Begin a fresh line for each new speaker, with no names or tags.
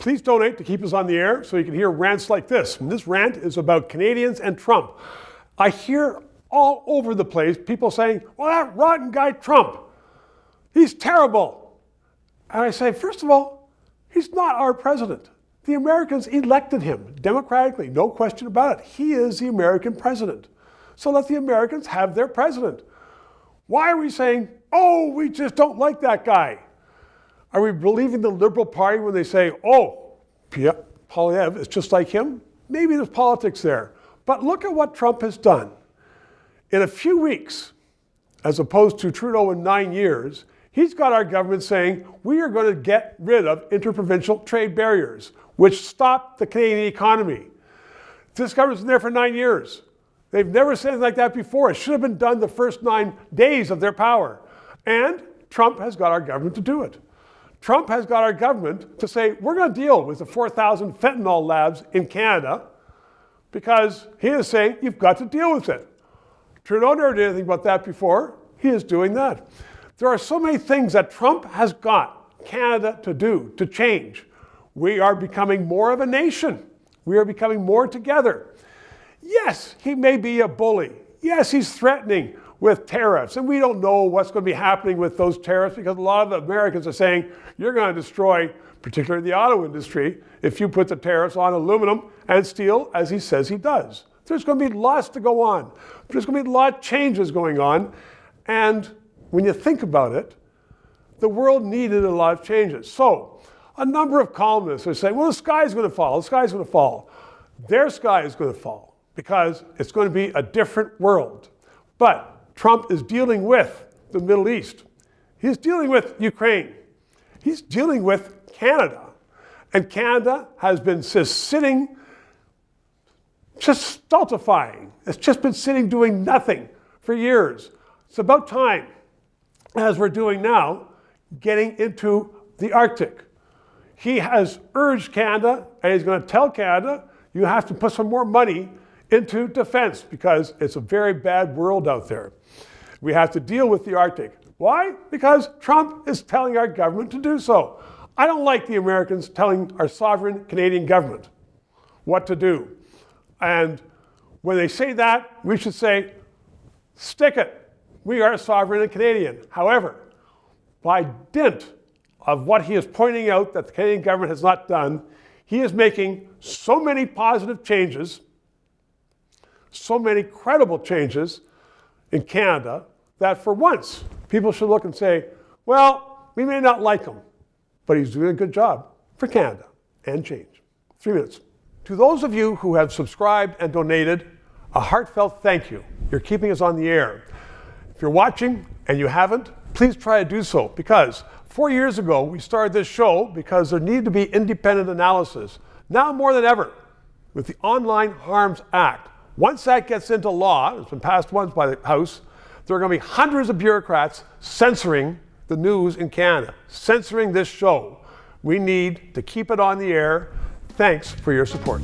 Please donate to keep us on the air so you can hear rants like this. And this rant is about Canadians and Trump. I hear all over the place people saying, well, that rotten guy Trump, he's terrible. And I say, first of all, he's not our president. The Americans elected him democratically, no question about it. He is the American president. So let the Americans have their president. Why are we saying, oh, we just don't like that guy? Are we believing the Liberal Party when they say, oh, Polyev is just like him? Maybe there's politics there. But look at what Trump has done. In a few weeks, as opposed to Trudeau in 9 years, he's got our government saying, we are going to get rid of interprovincial trade barriers, which stopped the Canadian economy. This government's been there for 9 years. They've never said anything like that before. It should have been done the first 9 days of their power. And Trump has got our government to do it. Trump has got our government to say, we're going to deal with the 4,000 fentanyl labs in Canada because he is saying, you've got to deal with it. Trudeau never did anything about that before. He is doing that. There are so many things that Trump has got Canada to do, to change. We are becoming more of a nation. We are becoming more together. Yes, he may be a bully. Yes, he's threatening with tariffs. And we don't know what's going to be happening with those tariffs because a lot of the Americans are saying, you're going to destroy, particularly the auto industry, if you put the tariffs on aluminum and steel, as he says he does. There's going to be lots to go on. There's going to be a lot of changes going on. And when you think about it, the world needed a lot of changes. So a number of columnists are saying, well, the sky's going to fall. The sky's going to fall. Their sky is going to fall because it's going to be a different world. But Trump is dealing with the Middle East. He's dealing with Ukraine. He's dealing with Canada. And Canada has been just sitting, just stultifying. It's just been sitting doing nothing for years. It's about time, as we're doing now, getting into the Arctic. He has urged Canada, and he's going to tell Canada, you have to put some more money into defense because it's a very bad world out there. We have to deal with the Arctic. Why? Because Trump is telling our government to do so. I don't like the Americans telling our sovereign Canadian government what to do. And when they say that, we should say, stick it. We are sovereign and Canadian. However, by dint of what he is pointing out that the Canadian government has not done, he is making so many positive changes, so many credible changes in Canada that for once people should look and say, well, we may not like him, but he's doing a good job for Canada and change. 3 minutes. To those of you who have subscribed and donated, a heartfelt thank you. You're keeping us on the air. If you're watching and you haven't, please try to do so because 4 years ago we started this show because there needed to be independent analysis. Now more than ever, with the Online Harms Act, once that gets into law, it's been passed once by the House, there are going to be hundreds of bureaucrats censoring the news in Canada, censoring this show. We need to keep it on the air. Thanks for your support.